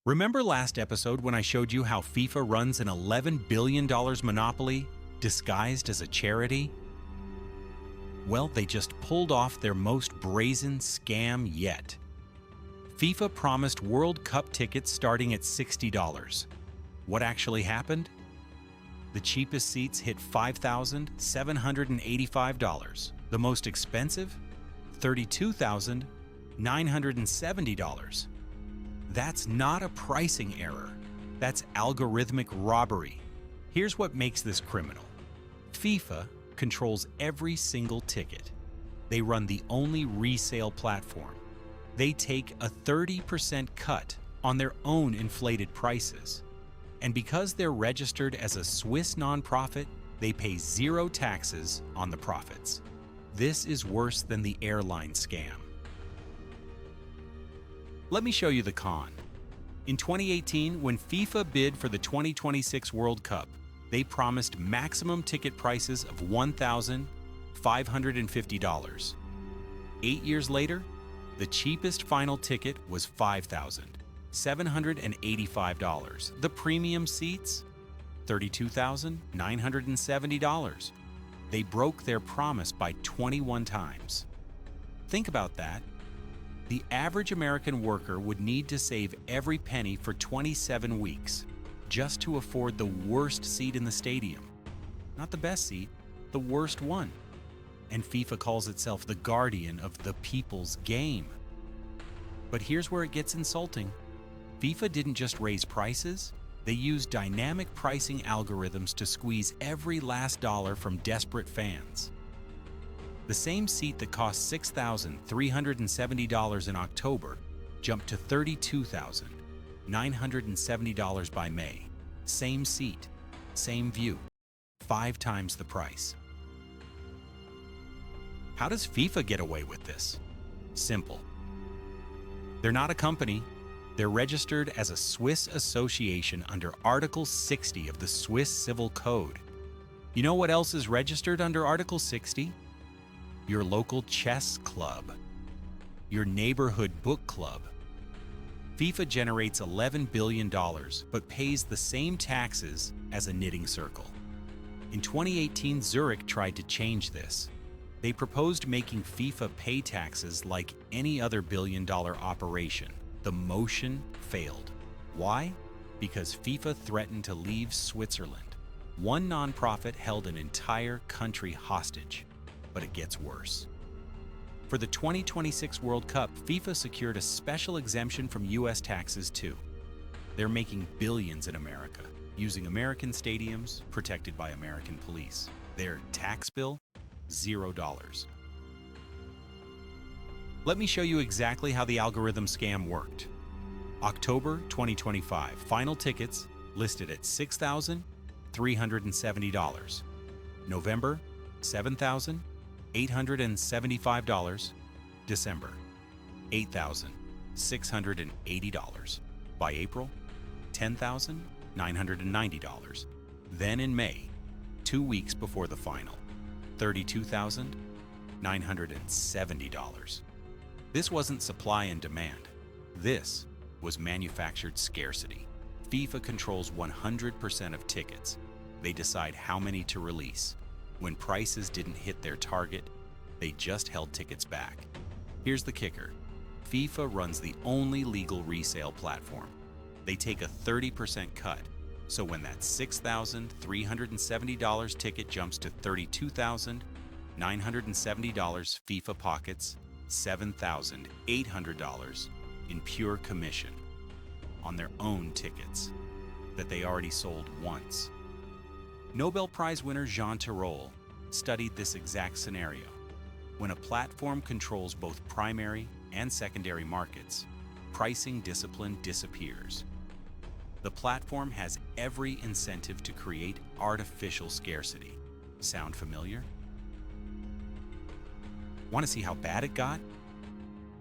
Remember last episode when I showed you how FIFA runs an $11 billion monopoly disguised as a charity? Well, they just pulled off their most brazen scam yet. FIFA promised World Cup tickets starting at $60. What actually happened? The cheapest seats hit $5,785. The most expensive? $32,970. That's not a pricing error. That's algorithmic robbery. Here's what makes this criminal. FIFA controls every single ticket. They run the only resale platform. They take a 30% cut on their own inflated prices. And because they're registered as a Swiss nonprofit, they pay zero taxes on the profits. This is worse than the airline scam. Let me show you the con. In 2018, when FIFA bid for the 2026 World Cup, they promised maximum ticket prices of $1,550. 8 years later, the cheapest final ticket was $5,785. The premium seats, $32,970. They broke their promise by 21 times. Think about that. The average American worker would need to save every penny for 27 weeks just to afford the worst seat in the stadium. Not the best seat, the worst one. And FIFA calls itself the guardian of the people's game. But here's where it gets insulting. FIFA didn't just raise prices, they used dynamic pricing algorithms to squeeze every last dollar from desperate fans. The same seat that cost $6,370 in October jumped to $32,970 by May. Same seat, same view, 5 times the price. How does FIFA get away with this? Simple. They're not a company. They're registered as a Swiss association under Article 60 of the Swiss Civil Code. You know what else is registered under Article 60? Your local chess club, your neighborhood book club. FIFA generates $11 billion, but pays the same taxes as a knitting circle. In 2018, Zurich tried to change this. They proposed making FIFA pay taxes like any other billion-dollar operation. The motion failed. Why? Because FIFA threatened to leave Switzerland. One nonprofit held an entire country hostage. But it gets worse. For the 2026 World Cup, FIFA secured a special exemption from US taxes too. They're making billions in America, using American stadiums protected by American police. Their tax bill? $0. Let me show you exactly how the algorithm scam worked. October 2025, final tickets listed at $6,370. November, $7,875. December, $8,680. By April, $10,990. Then in May, 2 weeks before the final, $32,970. This wasn't supply and demand. This was manufactured scarcity. FIFA controls 100% of tickets. They decide how many to release. When prices didn't hit their target, they just held tickets back. Here's the kicker. FIFA runs the only legal resale platform. They take a 30% cut, so when that $6,370 ticket jumps to $32,970, FIFA pockets $7,800 in pure commission on their own tickets that they already sold once. Nobel Prize winner Jean Tirole studied this exact scenario. When a platform controls both primary and secondary markets, pricing discipline disappears. The platform has every incentive to create artificial scarcity. Sound familiar? Want to see how bad it got?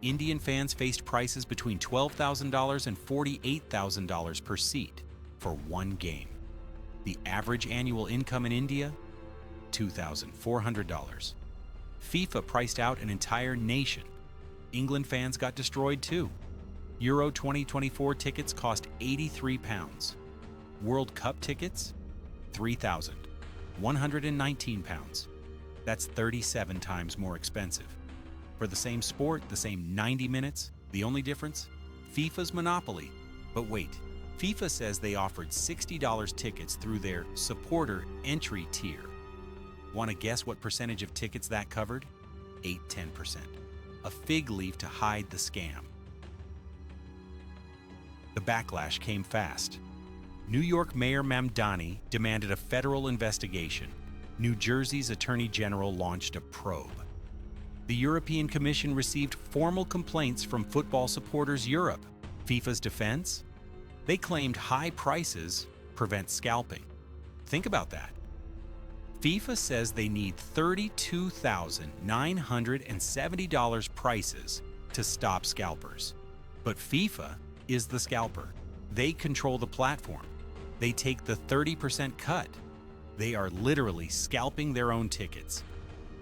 Indian fans faced prices between $12,000 and $48,000 per seat for one game. The average annual income in India? $2,400. FIFA priced out an entire nation. England fans got destroyed too. Euro 2024 tickets cost £83. World Cup tickets, £3,119. That's 37 times more expensive. For the same sport, the same 90 minutes, the only difference? FIFA's monopoly. But wait, FIFA says they offered $60 tickets through their supporter entry tier. Want to guess what percentage of tickets that covered? 8–10%. A fig leaf to hide the scam. The backlash came fast. New York Mayor Mamdani demanded a federal investigation. New Jersey's Attorney General launched a probe. The European Commission received formal complaints from Football Supporters Europe. FIFA's defense? They claimed high prices prevent scalping. Think about that. FIFA says they need $32,970 prices to stop scalpers. But FIFA is the scalper. They control the platform. They take the 30% cut. They are literally scalping their own tickets.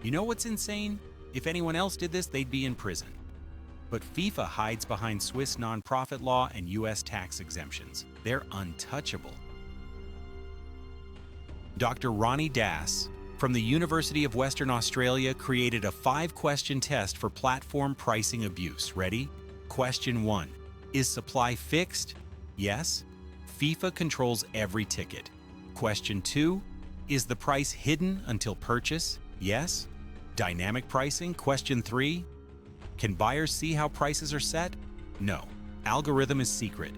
You know what's insane? If anyone else did this, they'd be in prison. But FIFA hides behind Swiss nonprofit law and US tax exemptions. They're untouchable. Dr. Ronnie Das from the University of Western Australia created a 5-question test for platform pricing abuse. Ready? Question 1. Is supply fixed? Yes. FIFA controls every ticket. Question 2. Is the price hidden until purchase? Yes. Dynamic pricing? Question 3. Can buyers see how prices are set? No. Algorithm is secret.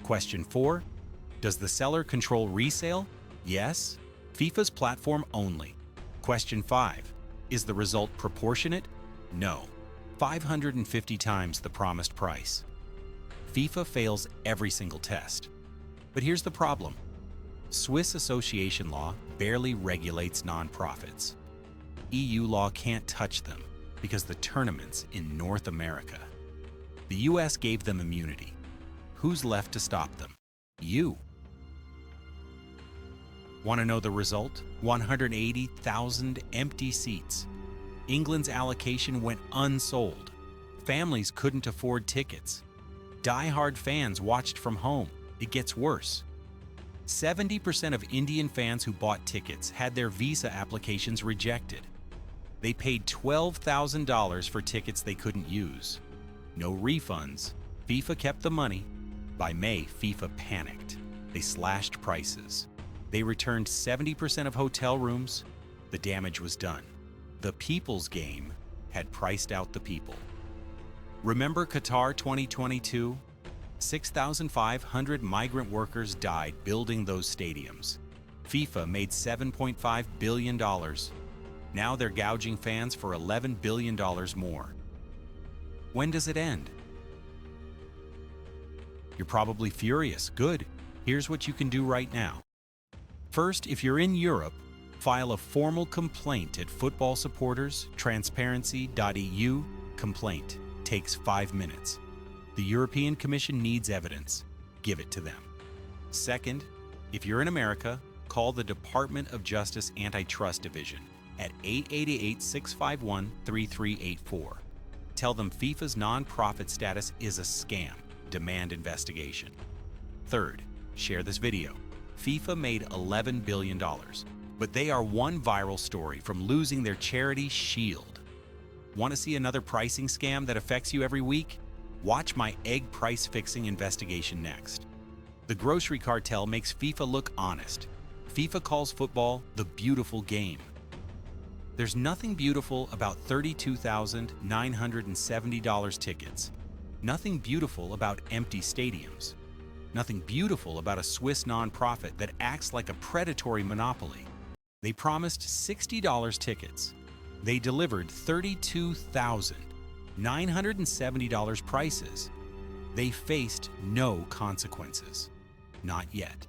Question 4. Does the seller control resale? Yes. FIFA's platform only. Question 5. Is the result proportionate? No. 550 times the promised price. FIFA fails every single test. But here's the problem. Swiss association law barely regulates nonprofits. EU law can't touch them because the tournament's in North America. The US gave them immunity. Who's left to stop them? You. Want to know the result? 180,000 empty seats. England's allocation went unsold. Families couldn't afford tickets. Die-hard fans watched from home. It gets worse. 70% of Indian fans who bought tickets had their visa applications rejected. They paid $12,000 for tickets they couldn't use. No refunds. FIFA kept the money. By May, FIFA panicked. They slashed prices. They returned 70% of hotel rooms. The damage was done. The people's game had priced out the people. Remember Qatar 2022? 6,500 migrant workers died building those stadiums. FIFA made $7.5 billion. Now they're gouging fans for $11 billion more. When does it end? You're probably furious. Good. Here's what you can do right now. First, if you're in Europe, file a formal complaint at Football Supporters, transparency.eu. Complaint takes 5 minutes. The European Commission needs evidence. Give it to them. Second, if you're in America, call the Department of Justice Antitrust Division at 888-651-3384. Tell them FIFA's nonprofit status is a scam. Demand investigation. Third, share this video. FIFA made $11 billion, but they are one viral story from losing their charity shield. Want to see another pricing scam that affects you every week? Watch my egg price fixing investigation next. The grocery cartel makes FIFA look honest. FIFA calls football the beautiful game. There's nothing beautiful about $32,970 tickets. Nothing beautiful about empty stadiums. Nothing beautiful about a Swiss nonprofit that acts like a predatory monopoly. They promised $60 tickets. They delivered $32,970 prices. They faced no consequences. Not yet.